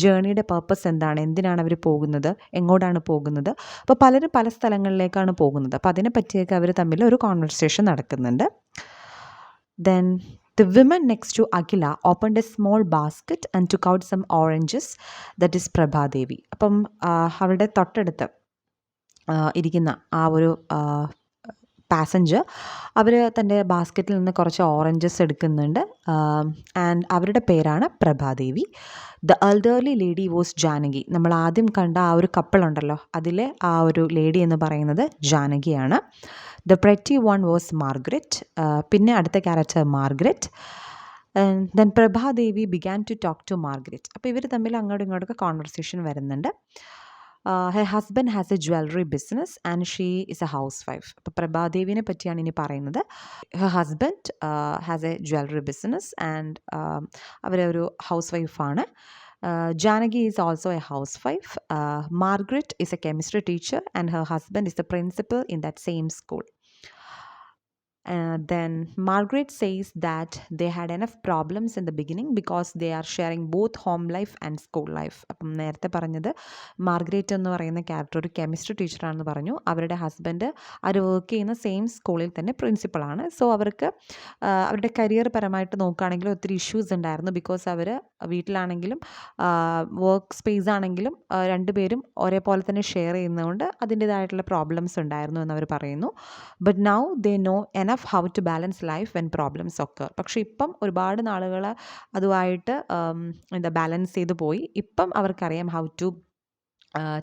ജേണിയുടെ പർപ്പസ് എന്താണ്, എന്തിനാണ് അവർ പോകുന്നത്, എങ്ങോട്ടാണ് പോകുന്നത്. അപ്പോൾ പലരും പല സ്ഥലങ്ങളിലേക്കാണ് പോകുന്നത്. അപ്പോൾ അതിനെ പറ്റിയൊക്കെ അവർ തമ്മിൽ ഒരു കോൺവെർസേഷൻ നടക്കുന്നുണ്ട്. Then the woman next to Akhila opened a small basket and took out some oranges. That is Prabhadevi. അപ്പം അവരുടെ തൊട്ടടുത്ത് ഇരിക്കുന്ന ആ ഒരു പാസഞ്ചർ അവർ തൻ്റെ ബാസ്ക്കറ്റിൽ നിന്ന് കുറച്ച് ഓറഞ്ചസ് എടുക്കുന്നുണ്ട്. ആൻഡ് അവരുടെ പേരാണ് Prabhadevi. The elderly lady was Janaki. നമ്മൾ ആദ്യം കണ്ട ആ ഒരു കപ്പിളുണ്ടല്ലോ, അതിലെ ആ ഒരു ലേഡി എന്ന് പറയുന്നത് ജാനകിയാണ്. The pretty one was Margaret. പിന്നെ അടുത്ത character Margaret. Then Prabhadevi began to talk to Margaret. അപ്പോൾ ഇവർ തമ്മിൽ അങ്ങോട്ടും ഇങ്ങോട്ടൊക്കെ കോൺവെർസേഷൻ വരുന്നുണ്ട്. Her husband has a jewellery business and she is a housewife. അപ്പോൾ പ്രഭാദേവിനെ പറ്റിയാണ് ഇനി പറയുന്നത്. Her husband has a jewellery business and അവരൊരു ഹൗസ് വൈഫാണ്. Janaki is also a housewife. Margaret is a chemistry teacher and her husband is the principal in that same school. Then Margaret says that they had enough problems in the beginning because they are sharing both home life and school life. അപ്പം നേരത്തെ പറഞ്ഞത് Margaret എന്ന് പറയുന്ന character ഒരു chemistry ടീച്ചറാണെന്ന് പറഞ്ഞു. അവരുടെ husband അവർ work ചെയ്യുന്ന same സ്കൂളിൽ തന്നെ പ്രിൻസിപ്പളാണ്. സോ അവർക്ക് അവരുടെ കരിയർ പരമായിട്ട് നോക്കുകയാണെങ്കിൽ ഒത്തിരി ഇഷ്യൂസ് ഉണ്ടായിരുന്നു. ബിക്കോസ് അവർ വീട്ടിലാണെങ്കിലും വർക്ക് സ്പേസ് ആണെങ്കിലും രണ്ടുപേരും ഒരേപോലെ തന്നെ ഷെയർ ചെയ്യുന്നതുകൊണ്ട് അതിൻ്റേതായിട്ടുള്ള പ്രോബ്ലംസ് ഉണ്ടായിരുന്നു എന്നവർ പറയുന്നു. But now they know enough how to balance life when problems ഒക്കെ. പക്ഷേ ഇപ്പം ഒരുപാട് നാളുകൾ അതുമായിട്ട് ബാലൻസ് ചെയ്ത് പോയി. ഇപ്പം അവർക്കറിയാം how to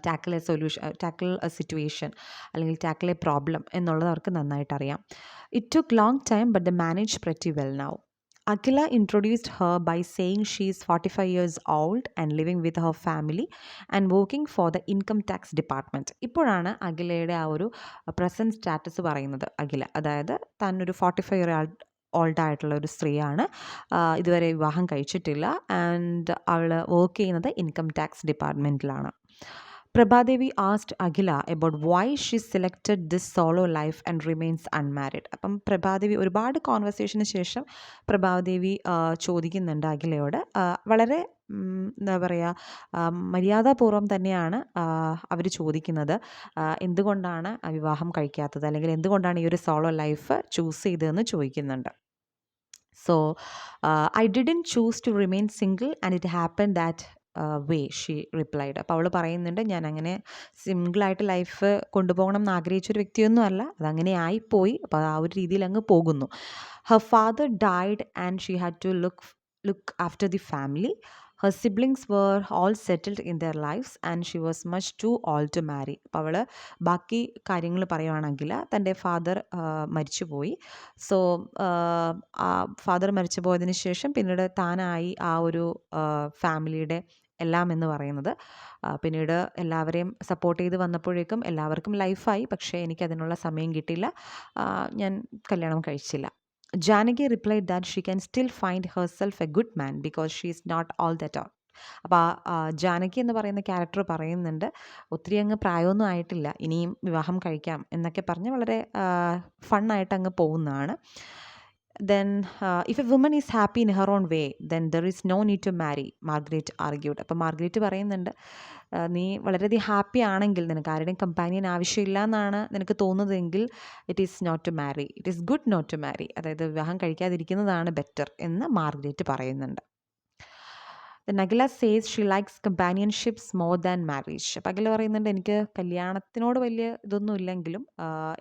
tackle a situation അല്ലെങ്കിൽ ടാക്കിൾ എ പ്രോബ്ലം എന്നുള്ളത് അവർക്ക് നന്നായിട്ട് അറിയാം. It took long time but they manage pretty well now. Akhila introduced her by saying she is 45 years old and living with her family and working for the income tax department. ഇപ്പോഴാണ് അഖിലയുടെ ആ ഒരു present status പറയുന്നത്. അഖില അതായത് താനൊരു 45 year old ആയിട്ടുള്ള ഒരു സ്ത്രീയാണ്. ഇതുവരെ വിവാഹം കഴിച്ചിട്ടില്ല ആൻഡ് അവൾ വർക്ക് ചെയ്യുന്നത് ഇൻകം ടാക്സ് ഡിപ്പാർട്ട്മെൻറ്റിലാണ്. Prabhadevi asked Akhila about why she selected this solo life and remains unmarried. അപ്പം പ്രഭാദേവി ഒരുപാട് കോൺവെർസേഷന് ശേഷം പ്രഭാദേവി ചോദിക്കുന്നുണ്ട് അഖിലയോട്. വളരെ എന്താ പറയുക, മര്യാദാപൂർവ്വം തന്നെയാണ് അവർ ചോദിക്കുന്നത്. എന്തുകൊണ്ടാണ് വിവാഹം കഴിക്കാത്തത് അല്ലെങ്കിൽ എന്തുകൊണ്ടാണ് ഈ ഒരു സോളോ ലൈഫ് ചൂസ് ചെയ്തതെന്ന് ചോദിക്കുന്നുണ്ട്. So I didn't choose to remain single and it happen that way she replied. അപ്പോൾ അവൾ പറയുന്നുണ്ട്, ഞാൻ അങ്ങനെ സിംഗിളായിട്ട് ലൈഫ് കൊണ്ടുപോകണം എന്ന് ആഗ്രഹിച്ചൊരു വ്യക്തിയൊന്നും അല്ല, അതങ്ങനെ ആയിപ്പോയി. അപ്പോൾ ആ ഒരു രീതിയിൽ അങ്ങ് പോകുന്നു. Her father died and she had to look after the family. Her siblings were all settled in their lifes and she was much too old to marry. അപ്പോൾ അവൾ ബാക്കി കാര്യങ്ങൾ പറയുവാണെങ്കിൽ തൻ്റെ ഫാദർ മരിച്ചുപോയി. സോ ഫാദർ മരിച്ചു പോയതിന് ശേഷം പിന്നീട് താനായി ആ ഒരു ഫാമിലിയുടെ എല്ലാം എന്ന് പറയുന്നത്. പിന്നീട് എല്ലാവരെയും സപ്പോർട്ട് ചെയ്ത് വന്നപ്പോഴേക്കും എല്ലാവർക്കും ലൈഫായി. പക്ഷേ എനിക്കതിനുള്ള സമയം കിട്ടിയില്ല, ഞാൻ കല്യാണം കഴിച്ചില്ല. Janaki replied that she can still find herself a good man because she is not all that all. അപ്പോൾ ജാനകി എന്ന് പറയുന്ന ക്യാരക്ടർ പറയുന്നുണ്ട്, ഒത്തിരി അങ്ങ് പ്രായമൊന്നും ആയിട്ടില്ല, ഇനിയും വിവാഹം കഴിക്കാം എന്നൊക്കെ പറഞ്ഞ് വളരെ ഫണ്ണായിട്ട് അങ്ങ് പോകുന്നതാണ്. Then if a woman is happy in her own way then there is no need to marry, Margaret argued. അപ്പോൾ മാർഗ്രറ്റ് പറയുന്നുണ്ട്, നീ വളരെയധികം ഹാപ്പി ആണെങ്കിൽ, നിനക്ക് ആരുടെയും കമ്പാനിയൻ ആവശ്യമില്ല എന്നാണ് നിനക്ക് തോന്നുന്നതെങ്കിൽ it is not to marry, it is good not to marry, അതായത് വിവാഹം കഴിക്കാതിരിക്കുന്നതാണ് ബെറ്റർ എന്ന് മാർഗ്രറ്റ് പറയുന്നുണ്ട്. Akhila says she likes companionships more than marriage. അപ്പോൾ അഖില പറയുന്നുണ്ട്, എനിക്ക് കല്യാണത്തിനോട് വലിയ ഇതൊന്നും ഇല്ലെങ്കിലും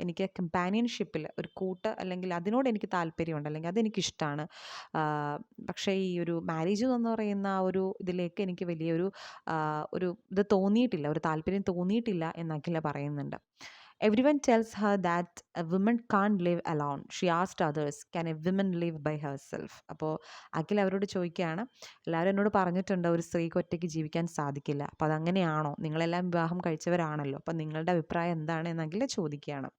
എനിക്ക് കമ്പാനിയൻഷിപ്പിൽ ഒരു കൂട്ട് അല്ലെങ്കിൽ അതിനോട് എനിക്ക് താല്പര്യമുണ്ട്, അല്ലെങ്കിൽ അതെനിക്കിഷ്ടമാണ്. പക്ഷേ ഈ ഒരു മാരേജ് എന്ന് പറയുന്ന ആ ഒരു ഇതിലേക്ക് എനിക്ക് വലിയൊരു ഇത് തോന്നിയിട്ടില്ല, ഒരു താല്പര്യം തോന്നിയിട്ടില്ല എന്ന് അഖില പറയുന്നുണ്ട്. Everyone tells her that a woman can't live alone. She asked others, can a woman live by herself? അപ്പോൾ അഖിൽ അവരോട് ചോദിക്കുകയാണ്, എല്ലാവരും എന്നോട് പറഞ്ഞിട്ടുണ്ട് ഒരു സ്ത്രീക്ക് ഒറ്റയ്ക്ക് ജീവിക്കാൻ സാധിക്കില്ല. അപ്പോൾ അതങ്ങനെയാണോ? നിങ്ങളെല്ലാം വിവാഹം കഴിച്ചവരാണല്ലോ. അപ്പോൾ നിങ്ങളുടെ അഭിപ്രായം എന്താണ് എന്ന് അഖിൽ ചോദിക്കുകയാണ്.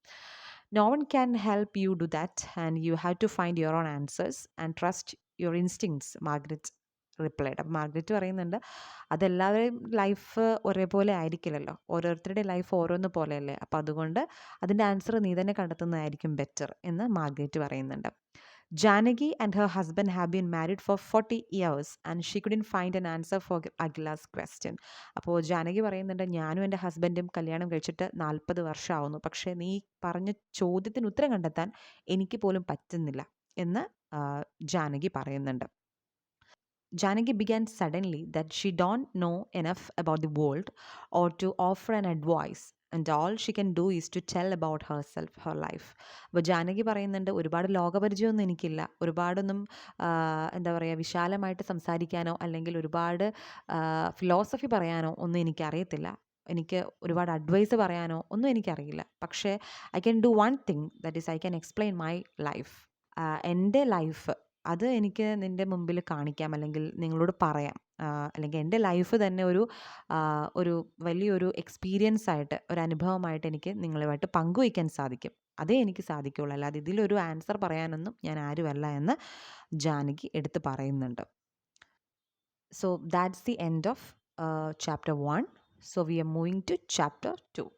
No one can help you do that and you have to find your own answers and trust your instincts, Margaret replied. അപ്പോൾ മാർഗ്രറ്റ് പറയുന്നുണ്ട്, അതെല്ലാവരുടെയും ലൈഫ് ഒരേപോലെ ആയിരിക്കില്ലല്ലോ, ഓരോരുത്തരുടെ ലൈഫ് ഓരോന്ന് പോലെയല്ലേ, അപ്പോൾ അതുകൊണ്ട് അതിൻ്റെ ആൻസർ നീ തന്നെ കണ്ടെത്തുന്നതായിരിക്കും ബെറ്റർ എന്ന് മാർഗ്രറ്റ് പറയുന്നുണ്ട്. Janaki and her husband have been married for 40 years and she couldn't find an answer for Agila's question. അപ്പോൾ ജാനകി പറയുന്നുണ്ട്, ഞാനും എൻ്റെ ഹസ്ബൻഡും കല്യാണം കഴിച്ചിട്ട് 40 വർഷമാവുന്നു, പക്ഷേ നീ പറഞ്ഞ ചോദ്യത്തിന് ഉത്തരം കണ്ടെത്താൻ എനിക്ക് പോലും പറ്റുന്നില്ല എന്ന് ജാനകി പറയുന്നുണ്ട്. Janaki began suddenly that she don't know enough about the world or to offer an advice and all she can do is to tell about herself, her life. അപ്പോൾ ജാനകി പറയുന്നുണ്ട്, ഒരുപാട് ലോകപരിചയമൊന്നും എനിക്കില്ല, ഒരുപാടൊന്നും എന്താ പറയുക, വിശാലമായിട്ട് സംസാരിക്കാനോ അല്ലെങ്കിൽ ഒരുപാട് ഫിലോസഫി പറയാനോ ഒന്നും എനിക്കറിയത്തില്ല, എനിക്ക് ഒരുപാട് അഡ്വൈസ് പറയാനോ ഒന്നും എനിക്കറിയില്ല, പക്ഷേ I can do one thing, that is I can explain my life. എൻ്റെ ലൈഫ് അത് എനിക്ക് നിൻ്റെ മുമ്പിൽ കാണിക്കാം, അല്ലെങ്കിൽ നിങ്ങളോട് പറയാം, അല്ലെങ്കിൽ എൻ്റെ ലൈഫ് തന്നെ ഒരു വലിയൊരു എക്സ്പീരിയൻസ് ആയിട്ട്, ഒരു അനുഭവമായിട്ട് എനിക്ക് നിങ്ങളുമായിട്ട് പങ്കുവയ്ക്കാൻ സാധിക്കും, അതേ എനിക്ക് സാധിക്കുകയുള്ളൂ, അല്ലാതെ ഇതിലൊരു ആൻസർ പറയാനൊന്നും ഞാൻ ആരുമല്ല എന്ന് ജാനകി എടുത്ത് പറയുന്നുണ്ട്. So that's the end of chapter 1. So we are moving to chapter 2.